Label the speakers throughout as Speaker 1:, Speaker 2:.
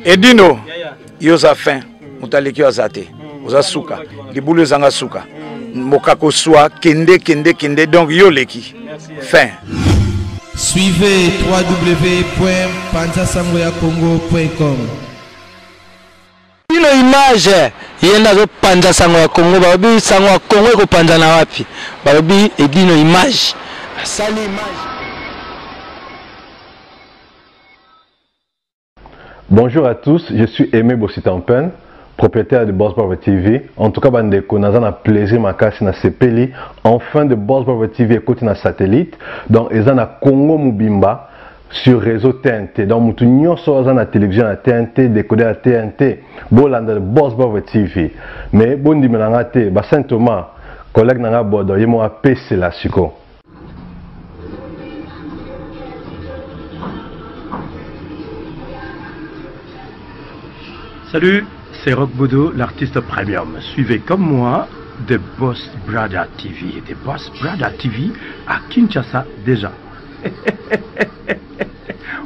Speaker 1: Edino, yoza fin, mutaleki azate, oza suka, libulu zanga suka, mokako soa, kende, donc yoleki, fin.
Speaker 2: Suivez www.panzasangoyakongo.com.
Speaker 3: Ino image yenda zo panza sango ya Kongo babi sango ya Kongo ko panza na wapi babi edino image sali image.
Speaker 4: Bonjour à tous, je suis Aimé Bossitampen, propriétaire de Boss Brother TV. En tout cas, bandeko naza na plaisir makasi na sepeli enfin de Boss Brother TV écoute na satellite. Donc eza na Congo Mubimba sur réseau TNT. Donc mutu nyonso aza na télévision na TNT, décoder à TNT, bolanda Boss Brother TV. Mais bondi menanga te, ba Saint Thomas, collègue nanga bodo, yemo apese la siko.
Speaker 5: Salut, c'est Rock Bodo, l'artiste premium. Suivez comme moi The Boss Brother TV. The Boss Brother TV à Kinshasa déjà.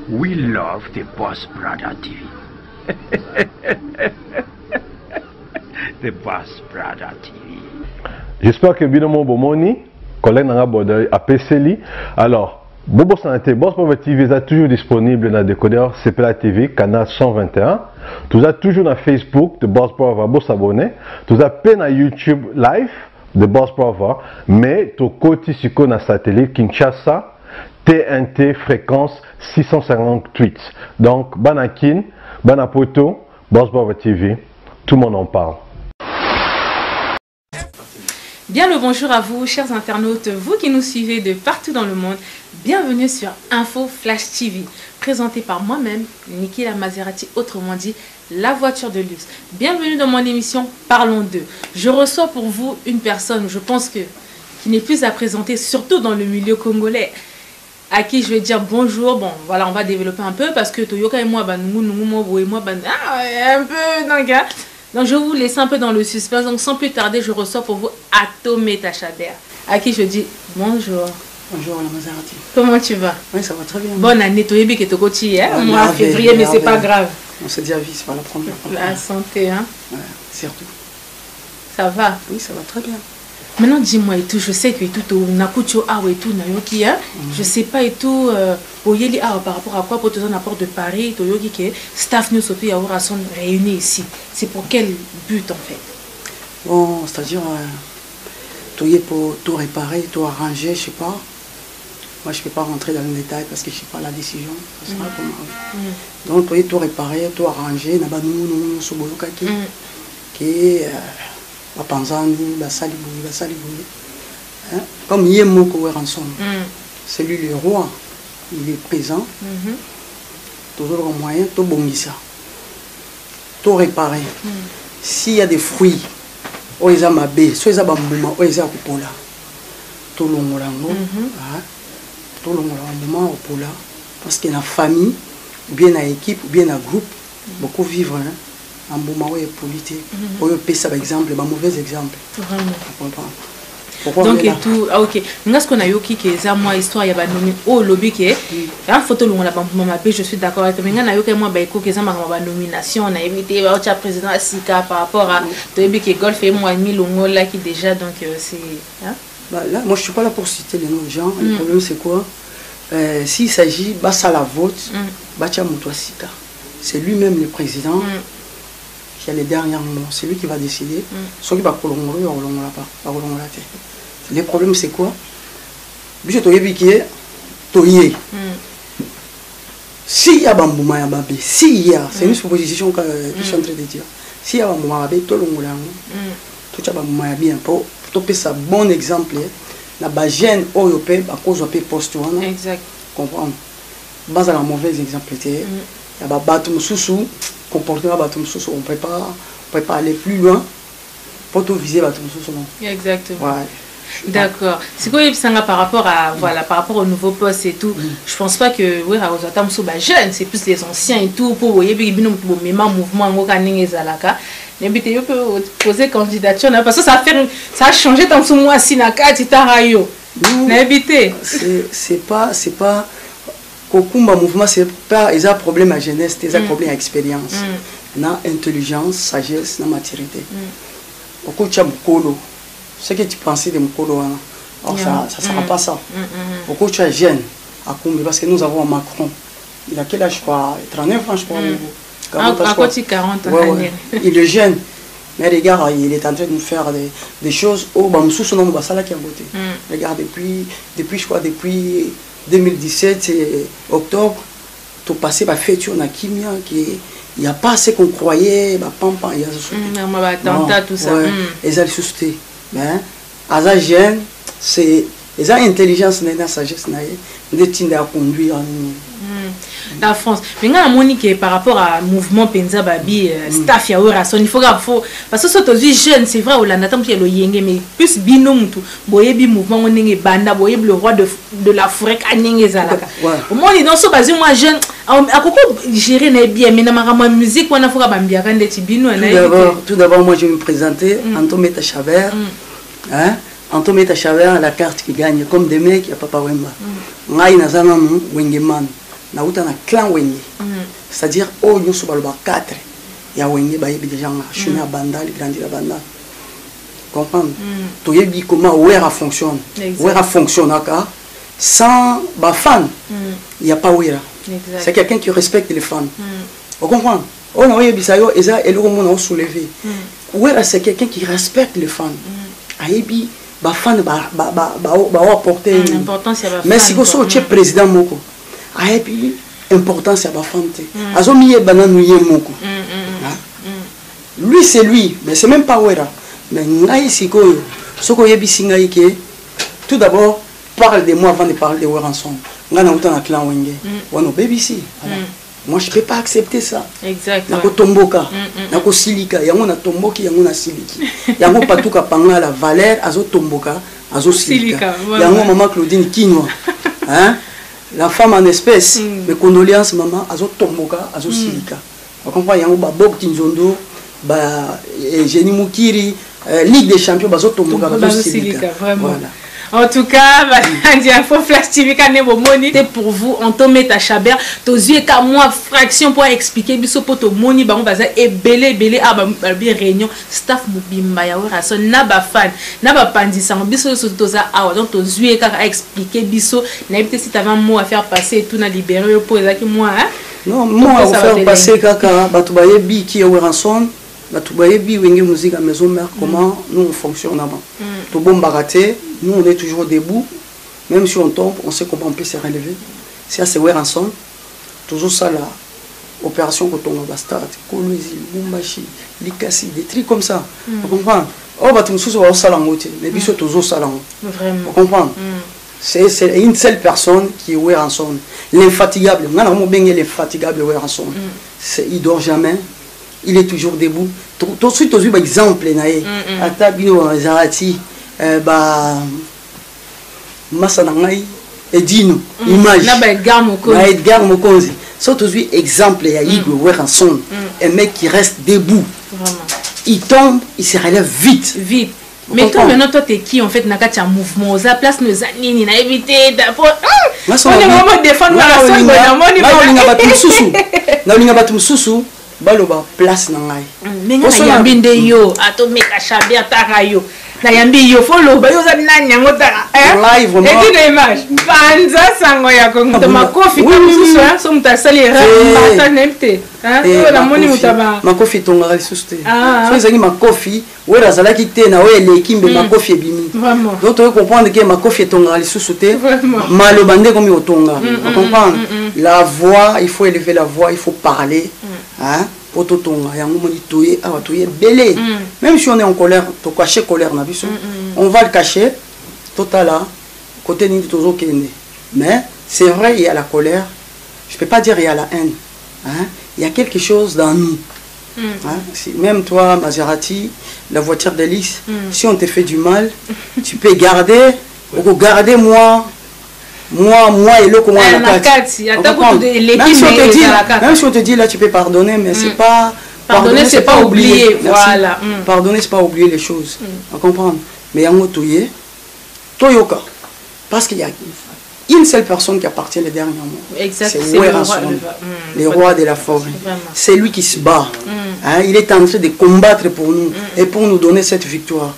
Speaker 5: We love The Boss Brother TV. The Boss Brother TV.
Speaker 4: J'espère que Binomo Bomoni, collègue Nanga Bodo, a PCLI. Alors, Bobo Santé, Boss Brother TV est toujours disponible dans le décodeur CPLA TV, canal 121. Tout ça toujours dans Facebook de Boss Brother, vous s'abonner. Tout ça peine à YouTube live de Boss Brother, mais tout côté sur le satellite Kinshasa, TNT fréquence 658. Donc, Banakin, Banapoto, Boss Brother TV, tout le monde en parle.
Speaker 6: Bien le bonjour à vous, chers internautes, vous qui nous suivez de partout dans le monde. Bienvenue sur Info Flash TV, présenté par moi-même, Nikila Maserati, autrement dit, la voiture de luxe. Bienvenue dans mon émission Parlons d'eux. Je reçois pour vous une personne, je pense que qui n'est plus à présenter, surtout dans le milieu congolais, à qui je vais dire bonjour. Bon, voilà, on va développer un peu parce que Toyoka et moi, un peu, donc je vais vous laisser un peu dans le suspense. Donc sans plus tarder, je reçois pour vous Atomé Tachader, à qui je dis bonjour.
Speaker 7: Bonjour la Maserati.
Speaker 6: Comment tu vas?
Speaker 7: Oui, ça va très bien.
Speaker 6: Bonne année, toi et que tu es mois février, mais c'est pas grave.
Speaker 7: On se dit à vie, c'est pas la première fois.
Speaker 6: La santé, hein?
Speaker 7: Ouais, surtout.
Speaker 6: Ça va?
Speaker 7: Oui, ça va très bien.
Speaker 6: Maintenant, dis-moi et tout, je sais que tout, Nakucho Awa et tout, Nayoki, hein? Je sais pas et tout, Oyeli Awa par rapport à quoi, pour te donner un apport de Paris, Toyoki, que staff nous Sopi Aura sont réunis ici. C'est pour quel but en fait?
Speaker 7: Bon, c'est-à-dire, Toye pour tout réparer, tout arranger, je sais pas. Moi, je ne peux pas rentrer dans le détail parce que je ne sais pas la décision. Ça sera comment. Donc, tout réparer, tout arranger, nous sommes qui comme Yemoko ensemble. C'est lui le roi, il est présent. Toujours un moyen, tout bon ça. Tout réparer. S'il y a des fruits, ou ils ont ma baie, soit ils ont bambouma, ou ils ont coupola. Tout le monde tout le moment au pola parce que la famille ou bien la équipe ou bien la groupe beaucoup vivre en moment où il y a politique pour eux ça par exemple un mauvais exemple
Speaker 6: donc et tout ah ok nous ce qu'on a eu qui est moi histoire il y a nommé au lobby qui est en photo long la maman je suis d'accord avec mais on a eu que moi bah que ça ma nomination on a invité le président Sika par rapport à Toyebi qui golf et moi mis longo là qui déjà donc c'est
Speaker 7: bah là, moi je ne suis pas là pour citer les noms de gens. Le problème c'est quoi? S'il s'agit de la vote, c'est lui-même le président qui a les derniers mots. C'est lui qui va décider. Soit qui va prolonger ou pas. Le problème c'est quoi? S'il y a Bambouma et Babé, s'il y a, c'est une supposition que je suis en train de dire. S'il y a Bambouma et Babé, tout le monde tout le monde bien pour c'est un bon exemple. La bagène européenne à cause de poste.
Speaker 6: Exact.
Speaker 7: Comprendre. Base à la mauvaise exemple. Il y a des bateaux sous comportement bateaux sous on peut pas aller plus loin pour tout viser bateaux sous.
Speaker 6: Exactement.
Speaker 7: Ouais.
Speaker 6: D'accord. C'est quoi par rapport à voilà par rapport au nouveau poste et tout. Je pense pas que oui jeunes, c'est plus les anciens et tout pour voyez mouvement N'habitez peut poser candidature parce que ça a changé dans ce mois si na carte rayo. N'habitez.
Speaker 7: C'est pas Kokumba mouvement, c'est pas un problème à jeunesse, c'est un problème à expérience. Na intelligence, sagesse, na maturité. Beaucoup de Mukolo. Ce que tu pensais de Mukolo, alors ça ne sera pas ça. Beaucoup de jeunes à Koumbi, parce que nous avons Macron. Il a quel âge, je crois? 39 ans, je crois.
Speaker 6: 40 ans.
Speaker 7: Ouais. Il est jeune. Mais regarde, il est en train de nous faire des choses. Oh, bah, nous sommes dans la qui a voté. Regarde, depuis, je crois, depuis 2017, octobre, tout passé, bah, fait, tu as Kimia, il n'y a pas assez qu'on croyait, bah, pampa, il y a
Speaker 6: tout ça.
Speaker 7: Et ça, c'est mais, à la jeune, c'est. Les intelligence, les sagesse, les tindés à conduire.
Speaker 6: La France. Mais par rapport à mouvement Penza Babi, staff ya orason, il faut parce que surtout les jeunes, c'est vrai, on a tant que le yenge, mais plus binom tout, boyebi mouvement on est banda, boyeb le roi de la forêt kanenge zalaka. Au moins ils dans ce basi moi jeune, à quoi gérer n'est bien, mais dans ma musique on a faut bambia quand des tibino.
Speaker 7: Tout d'abord moi je vais me présenter, Antoine Chavert, hein. Antoine Chavert, la carte qui gagne, comme des mecs, il n'y a pas Papa Wemba. Ngai nazana Wengeman, na uta na clan Wenge. C'est-à-dire, oh, nous sommes 4. Il y a Wenge, il y a des gens qui sont à Banda, ils grandissent à Banda. Comprendre? Tu sais comment Ouera fonctionne. Ouera fonctionne, sans les fans, il n'y a pas Ouera. C'est quelqu'un qui respecte les fans. Vous comprenez? On a eu Bisayo, et ça, et le monde a soulevé. Ouera, c'est quelqu'un qui respecte les fans. Aïbi, les fans vont apporter une importance. Mais si vous êtes président, Moko, aïbi, importance c'est la femme. Azomiye bananouye Moko. Lui, c'est lui, mais c'est même pas Ouera. Mais Ngai Siko, ce que Yebi Singaï, tout d'abord, parle de moi avant de parler de Ouera ensemble. Ngai na uta na clan Wenge. Wano baby si. Moi, je ne peux pas accepter ça.
Speaker 6: Exactement.
Speaker 7: Nako tomboka, nako silika, yango na tomboki, yango na siliki. Yango patuka panga la valeur, azo tomboka, azo silika. Yango maman Claudine Kinwa. Hein? La femme en espèce, mes condoléances maman, azo tomboka, azo silika. Vous comprenez? Yango ba Bob Tinzondo, ba Jenny Mukiri, Ligue des Champions, azo tomboka, azo silika.
Speaker 6: Voilà. En tout cas, Info Flash TV, c'est pour vous, on te met à Chabert, tos yeux qu'à moi, fraction pour expliquer, biso pour to moni, bah on va et belé, ah bien réunion, staff mobimba ya ora son naba fan, naba pandisa, biso sur toza ah donc tos yeux qu'à expliquer biso, n'importe si t'avais un mot à faire passer, tout na libéré pour les moi, hein?
Speaker 7: Non, moi à faire passer kaka, bah tu voyais bi qui est rançon. Tu voyais bien Wenge musique à maison mère comment nous on fonctionne avant. Tout bon baraté, nous on est toujours debout, même si on tombe, on sait comment on peut se relever. C'est assez ouais ensemble. Toujours ça là, opération quand on va start, Kolosi, Bumbashi, Likasi, des trucs comme ça. Vous comprenez? Oh bah tu me soucies au salon mais puis c'est toujours salon.
Speaker 6: Vraiment.
Speaker 7: Vous comprenez? C'est une seule personne qui est ouais ensemble. L'infatigable, on a vraiment bien l'infatigable ouais ensemble. Il dort jamais. Il est toujours debout. Tout de suite, tu as un exemple. Atabino Zarati, Massanangai, Edino, image. Edgar Mokonzi. C'est toujours exemple. Il y a Igor Weranson, un mec qui reste debout. Il tombe, il se relève vite.
Speaker 6: Vite. Mais toi, maintenant, toi, t'es qui en fait? N'a qu'à un mouvement. Aux place nos années, n'a évité d'abord. On est vraiment défendre la sonne.
Speaker 7: On est baloba place na ngai
Speaker 6: menga na yambi nde yo atomeka Chabert taka yo na yambi yo follow ba yo za nani yango taka
Speaker 7: live vraiment
Speaker 6: et tu l'image panza sango ya kongo to makofi comme susu hein so mutasali mata nemte hein to la moni mutaba
Speaker 7: makofi tonga ali suste so ezangi makofi wera zalaki te na we lekimbe makofi ebimi
Speaker 6: vraiment
Speaker 7: donc tu comprendre que makofi tonga ali susu te maloba nde komi otonga comprendre la voix il faut élever la voix il faut parler. Hein? Même si on est en colère, to cacher colère, on va le cacher. Total côté ni toujours mais c'est vrai, il y a la colère. Je peux pas dire il y a la haine. Hein? Il y a quelque chose dans nous. Hein? Même toi, Maserati, la voiture d'Hélice, si on te fait du mal, tu peux garder, ou garder moi et l'autre moi
Speaker 6: même si
Speaker 7: on te dit là tu peux pardonner mais c'est pas
Speaker 6: pardonner c'est pas oublier. Voilà.
Speaker 7: Pardonner c'est pas oublier les choses. On comprend. Mais yango toye toyoka parce qu'il y a une seule personne qui appartient le dernier mot.
Speaker 6: Exact.
Speaker 7: C'est le roi de la forêt. C'est lui qui se bat. Hein, il est en train de combattre pour nous et pour nous donner cette victoire.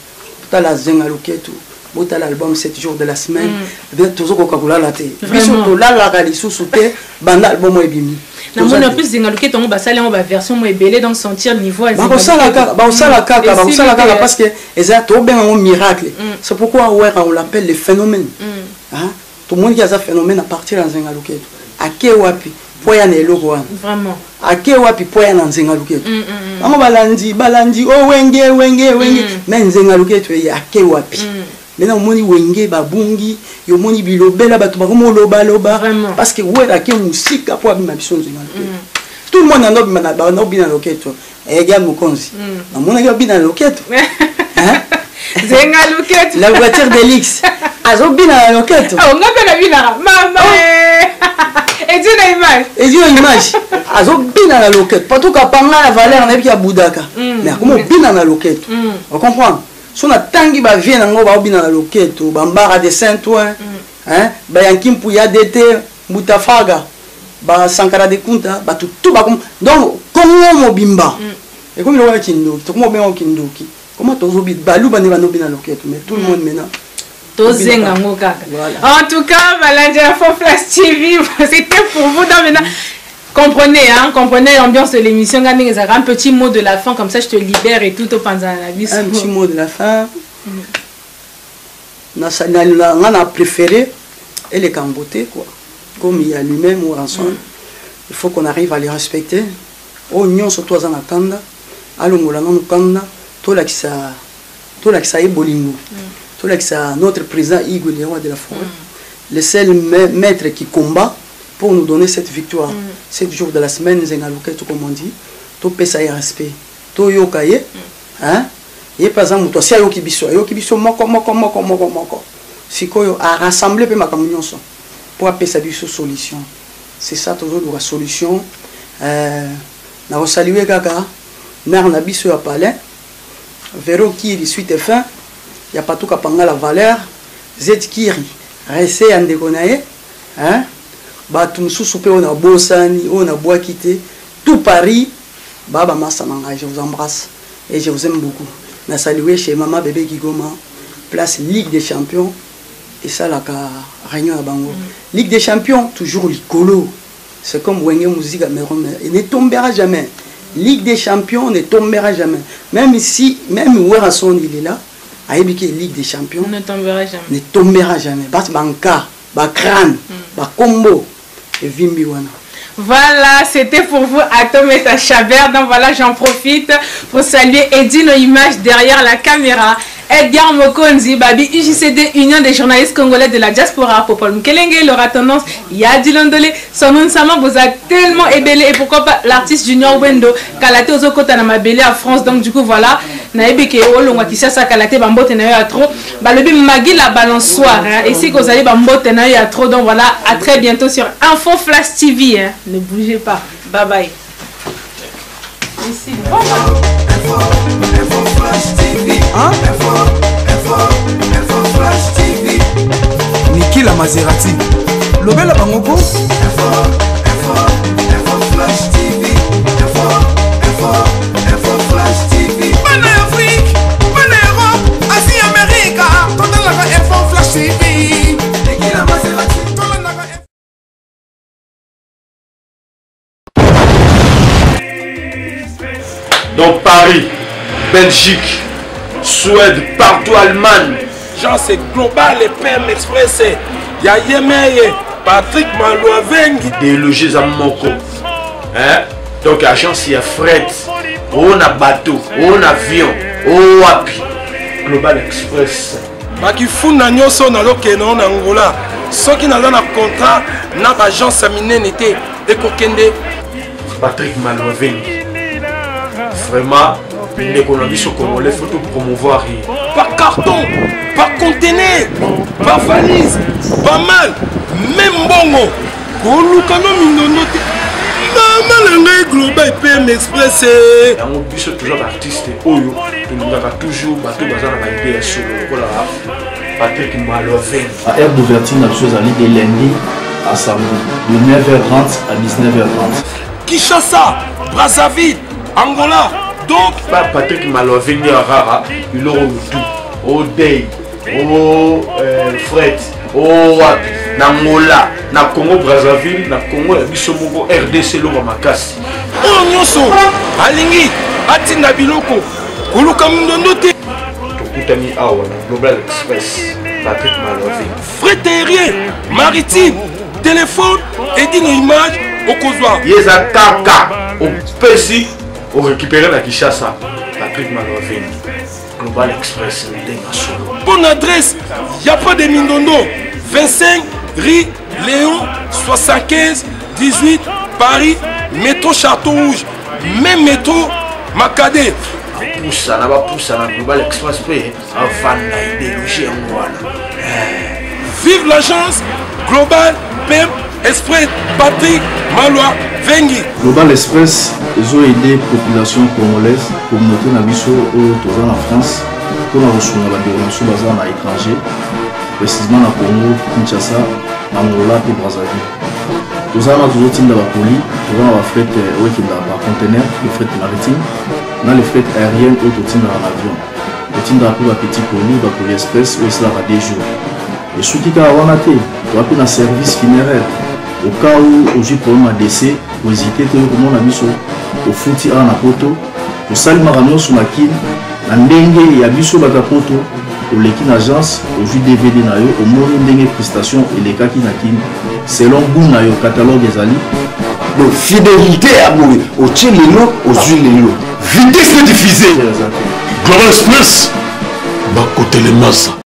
Speaker 7: Tout à la Zengaloketu, tout à l'album 7 jours de la semaine, toujours Coca-Cola la thé. Surtout là, la réalité sous thé, banda album est bimi.
Speaker 6: Na mona plus Zengaloketu, on va saler, on va version moins belle donc sentir niveau.
Speaker 7: Bah ça la kaka, parce que c'est trop bien un miracle. C'est pourquoi on l'appelle le phénomène. Hein? Tout le monde qui a ce phénomène à partir de Zengaloketu. À Kewapi, poya ne logo.
Speaker 6: Vraiment.
Speaker 7: À Kewapi, poya na Zengaloketu. Maman balandi, oh wenge. Mais Zengaloketu est à Kewapi. Maintenant, moni wenge babungi, yo moni bilobela batu bakomo loba. Parce que ouais la ke musique pour abima biso Zengaloketu. Tout le monde en a bien loketu. Et gars mokonzi. Na mona ga bien loketu. Hein?
Speaker 6: Zengaloketu.
Speaker 7: La voiture d'Elix. Azo bina loketu.
Speaker 6: Oh, on a bien la maman. Et dis une image. Azo bina la loketu. Pas tout kapanga la valeur na bi ya budaka. Mais comment bina la loketu. On comprend. Si on a tangi ba vient ngo ba bina la loketu, ba mbara de Saint-Ouen, hein, ba yankim puya d'été, Mutafaga, ba Sankara de Kunta, ba tout ba comme donc comment mo bimba. Et comme le wa kindo, to comment ben kindoki. Comment tozo bi balu ba ne ba no bina loketu, mais tout le monde maintenant en tout cas, Malandia Flash TV, c'était pour vous. Maintenant, comprenez l'ambiance de l'émission. Un petit mot de la fin, comme ça je te libère et tout au panza.
Speaker 7: Un petit mot de la fin. On a préféré et les cambotés, quoi. Comme il y a lui-même ou ensemble. Il faut qu'on arrive à les respecter. Oignon sur toi en attendant. Allons nous kanda. Tout là qui ça est bolingo. Tout là que notre président Igor, le roi de la forêt, le seul maître qui combat pour nous donner cette victoire. 7 jours de la semaine, Zengaloketu, comme on dit, tout peut ça y respect. Tout yokaye, hein? Et par exemple, toi, si yoki biso, moko. Si koyo a rassemblé ma communion pour appeler ça biso solution. C'est ça toujours la solution. Na saluer kaka, mère na biso ya palais, Véro qui est suite et fin. Il n'y a pas tout qu'à panger la valeur. Zetkiri, restez en déconnaïe. Hein? Batum sous-soupé, on a Bossani, on a Boakité. Tout Paris, Baba Massamanga, je vous embrasse et je vous aime beaucoup. Je salue chez Maman Bébé Gigoma, place Ligue des Champions. Et ça, la réunion à Bango. Ligue des Champions, toujours l'icolo. C'est comme Wenge Musique à Méron. Il ne tombera jamais. Ligue des Champions ne tombera jamais. Même si, même Ouerasson, il est là. Aïbiki Ligue des Champions
Speaker 6: ne tombera jamais.
Speaker 7: Ne tombera jamais. Parce que banka, crâne, combo et vimbiwana.
Speaker 6: Voilà, c'était pour vous Atom et Chabert. Donc voilà, j'en profite pour saluer Edino Image derrière la caméra. Edgar Mokonzi, Babi, UJCD, Union des journalistes congolais de la diaspora, Popol Mkelenge, Laura Tendance, Yadi Londole, Sonon Sama vous a tellement ébellé. Et pourquoi pas l'artiste Junior Wendo, Kalate Ozokota na mabélé à France. Donc du coup, voilà, Naebeke Olongwa Kishasa Kalate Bambote na à trop. Balobi Magui la balançoire. Et si vous allez Bambote na à trop. Donc voilà, à très bientôt sur Info Flash TV. Hein. Ne bougez pas. Bye bye. Ici,
Speaker 8: Info Flash TV. Hein? Info Flash TV. Niki la Maserati. Lobela Bangoko. Info Flash TV. Info Flash TV. Bana Afrique, Bana Europe, Asie, Amérique. Total la Info Flash TV. Niki la Maserati.
Speaker 1: Donc Paris, Belgique, Suède, partout Allemagne.
Speaker 9: Genre c'est global et PM Express. Ya Yemeye, Patrick Malouavengi.
Speaker 1: Des logis à Moko. Hein? Donc agence il y a fret, on a bateau, on a avion, on a Global Express.
Speaker 9: Baki funda nyoso na lokeno na Angola. Soki na na contrat na agence minene te ekokende
Speaker 1: Patrick Malouavengi. Vraiment, l'économie sur Congolais, il faut tout promouvoir.
Speaker 9: Par carton, par conteneur, par valise, pas mal, même bongo. Kolukano minonote. Maman global PM Express.
Speaker 1: On bus toujours artiste Oyo, il nous a toujours battu dans la idée sur le
Speaker 10: Patrick Malovin.
Speaker 11: À heure d'ouverture, la chose à de lundi à samedi, de 9h30 à 19h30.
Speaker 9: Kinshasa, Brazzaville, Angola. Donc,
Speaker 10: Patrick Malovin, Rara, il aura tout. Au Day, au Fred, au Angola, na Congo Brazzaville, na Congo Bisomoko, RDC, Loma Makasi.
Speaker 9: Oh, Nyonso, Alingi, Atina Biloko, Kuluka Mundote.
Speaker 10: Tokutami Awa, Global Express, Patrick Malovin.
Speaker 9: Frais aérien, maritime, téléphone, et dit nos images au Kozwa.
Speaker 10: Yeza Kaka, au Pessi, au récupérer la Kinshasa, Patrick Malovin. Global Express,
Speaker 9: bonne adresse, il n'y a pas de Mindondo. 25 rue Léon 75 18 Paris, métro Château Rouge, même métro Macadé.
Speaker 10: Poussa, na Global Express,
Speaker 9: vive l'agence Global PEM Express Patrick Maloa Vengi.
Speaker 11: Global Express, ils ont aidé la population congolaise, communauté Nabiso en France, pour la reçu la déroulation basée à l'étranger, précisément à Congo, Kinshasa, Angola et Brazzaville. Nous avons toujours team de la police, nous avons la fret par conteneur, le fret maritime, nous avons le fret aérien ou le team de l'avion. Le team de la petit colis, la police express, où cela va des jours. Et ce qui est à Wanate, nous avons un service funéraire. Au cas où j'ai problème à décès, pour hésiter, comment on a mis au fouti à la poto, au salut maramio sur la kin, la ndenge et à biso batapoto, au lekin agence, au jus DVD nayo, au moni ndenge prestation et les kaki nakin, selon goût nayo catalogue des ali.
Speaker 12: Donc fidélité à mourir, au tien lélo, aux huiles lélo. Vitesse de diffuser.
Speaker 5: Global Express, bah côté les masses.